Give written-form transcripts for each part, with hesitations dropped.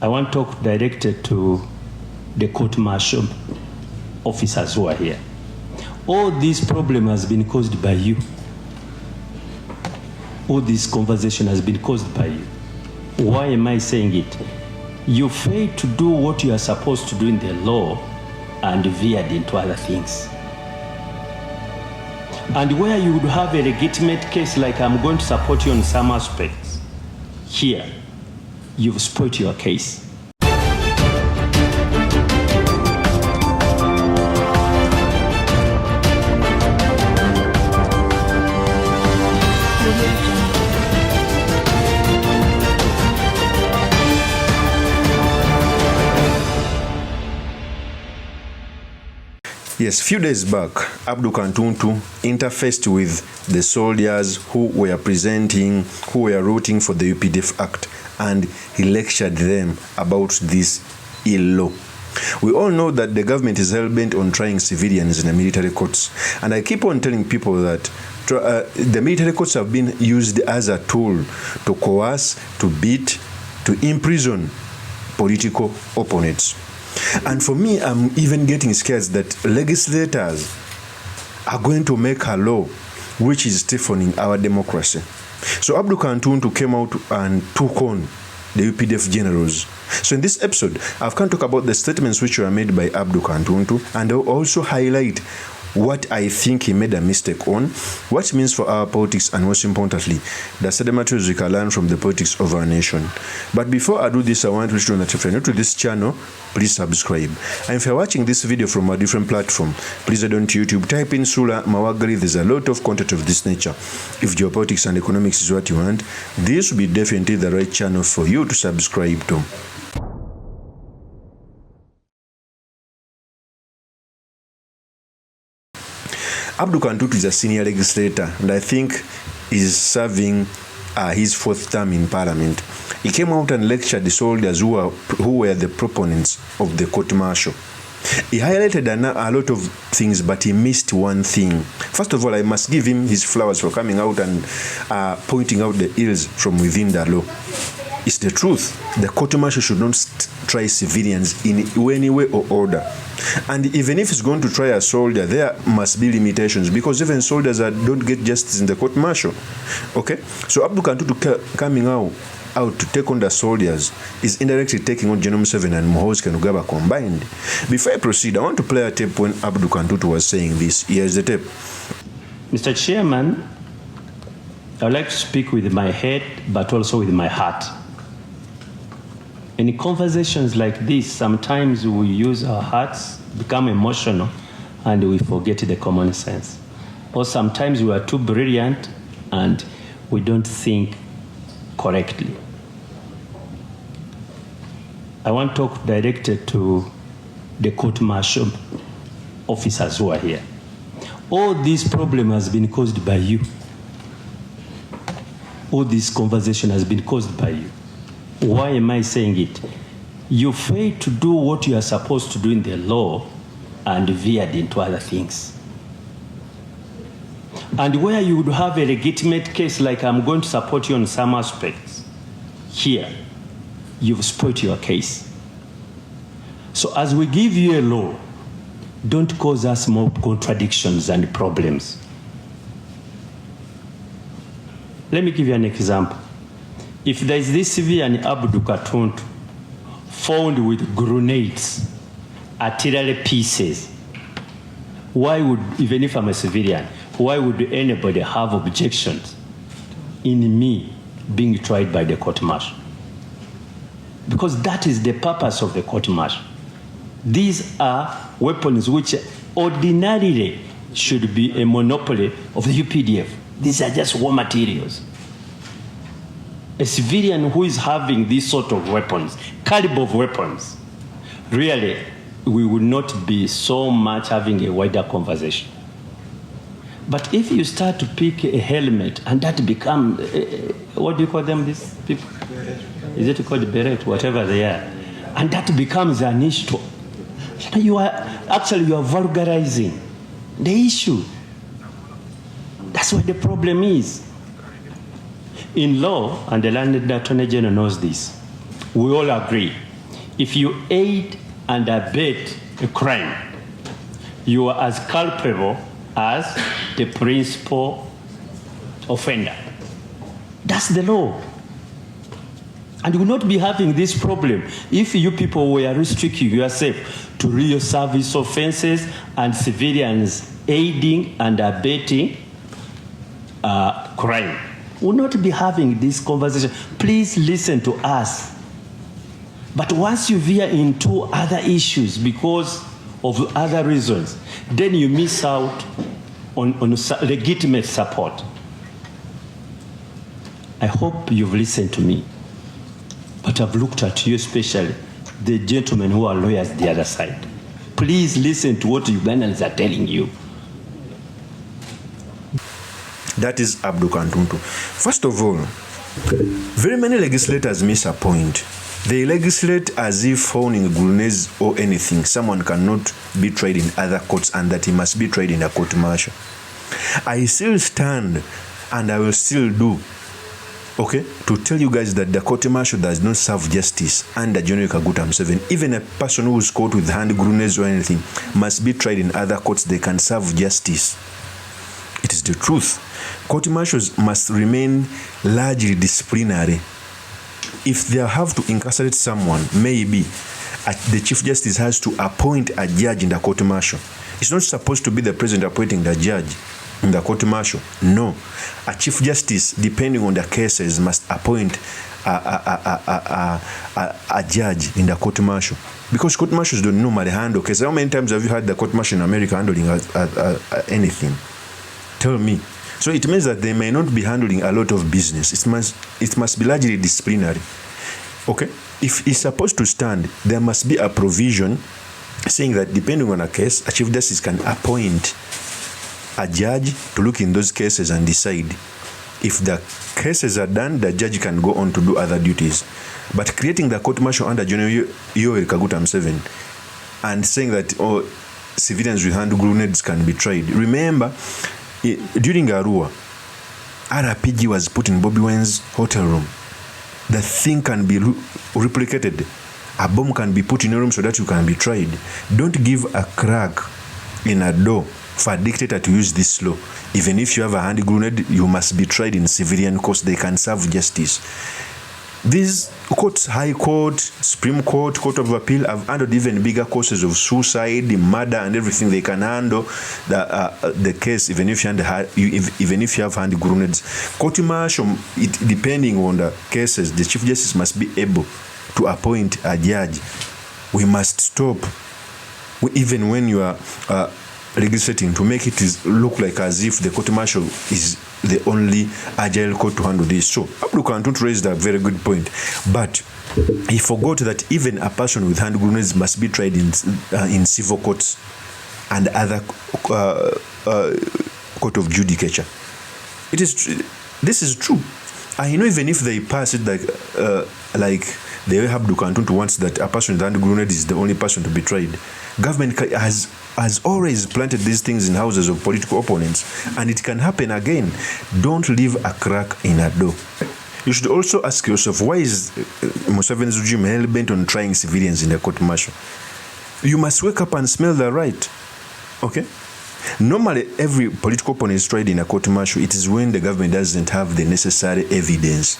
I want to talk directed to the court-martial officers who are here. All this problem has been caused by you. All this conversation has been caused by you. Why am I saying it? You failed to do what you are supposed to do in the law and veered into other things. And where you would have a legitimate case like I'm going to support you on some aspects, here, you've spoiled your case. Yes, a few days back, Abdul Katuntu interfaced with the soldiers who were rooting for the UPDF Act, and he lectured them about this ill law. We all know that the government is hell-bent on trying civilians in the military courts, and I keep on telling people that the military courts have been used as a tool to coerce, to beat, to imprison political opponents. And for me, I'm even getting scared that legislators are going to make a law which is stiffening our democracy. So Abdul Katuntu came out and took on the UPDF generals. So in this episode, I've come to talk about the statements which were made by Abdul Katuntu, and I'll also highlight what I think he made a mistake on, what it means for our politics, and most importantly, the sedimentaries we can learn from the politics of our nation. But before I do this, I want to let you know that if you're new to this channel, please subscribe. And if you're watching this video from a different platform, please head on to YouTube, type in Sula Mawagali. There's a lot of content of this nature. If geopolitics and economics is what you want, this will be definitely the right channel for you to subscribe to. Abdul Katuntu is a senior legislator, and I think is serving his fourth term in Parliament. He came out and lectured the soldiers who were the proponents of the court-martial. He highlighted a lot of things, but he missed one thing. First of all, I must give him his flowers for coming out and pointing out the ills from within the law. It's the truth. The court-martial should not try civilians in any way or order. And even if it's going to try a soldier, there must be limitations, because even soldiers don't get justice in the court-martial. Okay? So Abdul Katuntu coming out to take on the soldiers is indirectly taking on General 7 and MUHOOZI combined. Before I proceed, I want to play a tape when Abdul Katuntu was saying this. Here's the tape. Mr. Chairman, I would like to speak with my head, but also with my heart. In conversations like this, sometimes we use our hearts, become emotional, and we forget the common sense. Or sometimes we are too brilliant and we don't think correctly. I want to talk directed to the court-martial officers who are here. All this problem has been caused by you. All this conversation has been caused by you. Why am I saying it? You failed to do what you are supposed to do in the law and veered into other things. And where you would have a legitimate case like I'm going to support you on some aspects, here, you've spoiled your case. So as we give you a law, don't cause us more contradictions and problems. Let me give you an example. If there is this civilian Abdul Katuntu found with grenades, artillery pieces, why would, even if I'm a civilian, why would anybody have objections in me being tried by the court-martial? Because that is the purpose of the court-martial. These are weapons which ordinarily should be a monopoly of the UPDF. These are just war materials. A civilian who is having these sort of weapons, caliber of weapons, really, we would not be so much having a wider conversation. But if you start to pick a helmet and that become, what do you call them, these people? Is it called beret, whatever they are? And that becomes an issue. You are vulgarizing the issue. That's what the problem is. In law, and the landed Attorney General knows this, we all agree if you aid and abet a crime, you are as culpable as the principal offender. That's the law. And you will not be having this problem if you people were restricting yourself to real service offenses and civilians aiding and abetting crime. We will not be having this conversation. Please listen to us. But once you veer into other issues because of other reasons, then you miss out on legitimate support. I hope you've listened to me. But I've looked at you, especially the gentlemen who are lawyers the other side. Please listen to what Ugandans are telling you. That is Abdu Katuntu. First of all, very many legislators miss a point. They legislate as if owning grenades or anything, someone cannot be tried in other courts and that he must be tried in a court martial. I still stand and I will still do, okay, to tell you guys that the court martial does not serve justice under General Kaguta Museveni. Even a person who is caught with hand grenades or anything must be tried in other courts. They can serve justice. It is the truth. Court martials must remain largely disciplinary. If they have to incarcerate someone, maybe the Chief Justice has to appoint a judge in the court martial. It's not supposed to be the president appointing the judge in the court martial. No. A Chief Justice, depending on the cases, must appoint a judge in the court martial. Because court martials don't normally handle cases. How many times have you had the court martial in America handling anything? Tell me. So it means that they may not be handling a lot of business. It must be largely disciplinary. Okay? If it's supposed to stand, there must be a provision saying that depending on a case, a Chief Justice can appoint a judge to look in those cases and decide. If the cases are done, the judge can go on to do other duties. But creating the court martial under General Kaguta Museveni and saying that civilians with hand grenades can be tried. Remember, during Arua, RPG was put in Bobby Wine's hotel room. The thing can be replicated. A bomb can be put in a room so that you can be tried. Don't give a crack in a door for a dictator to use this law. Even if you have a hand grenade, you must be tried in civilian courts. They can serve justice. These courts, High Court, Supreme Court, Court of Appeal, have handled even bigger causes of suicide, murder, and everything. They can handle the case even if you have hand grenades. Court martial, depending on the cases, the Chief Justice must be able to appoint a judge. We must stop, even when you are legislating, to make it look like as if the court martial is the only agile court to handle this. So Abdul Kat raised a very good point, but he forgot that even a person with hand grenades must be tried in civil courts and other court of judicature. This is true. I know even if they pass it like the way Abdul Kat wants that a person with hand grenade is the only person to be tried. Government has always planted these things in houses of political opponents, and it can happen again. Don't leave a crack in a door. You should also ask yourself, why is Museveni's regime hell-bent on trying civilians in the court martial? You must wake up and smell the right. Okay? Normally, every political opponent is tried in a court martial. It is when the government doesn't have the necessary evidence.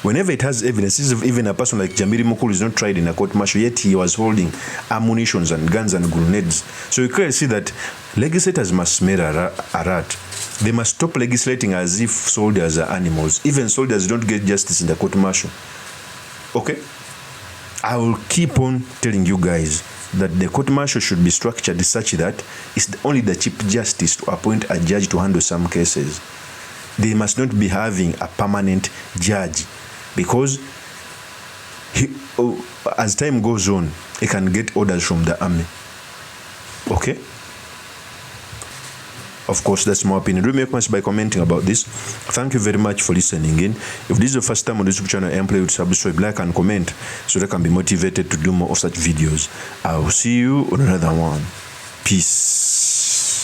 Whenever it has evidence, even a person like Jamiri Mukulu is not tried in a court martial, yet he was holding ammunition and guns and grenades. So you clearly see that legislators must smell a rat. They must stop legislating as if soldiers are animals. Even soldiers don't get justice in the court martial. Okay? I will keep on telling you guys that the court martial should be structured such that it's only the Chief Justice to appoint a judge to handle some cases. They must not be having a permanent judge, because as time goes on, he can get orders from the army. Okay? Of course, that's my opinion. Do make much by commenting about this. Thank you very much for listening in. If this is the first time on this YouTube channel, I'm playing with subscribe, like, and comment so that I can be motivated to do more of such videos. I will see you on another one. Peace.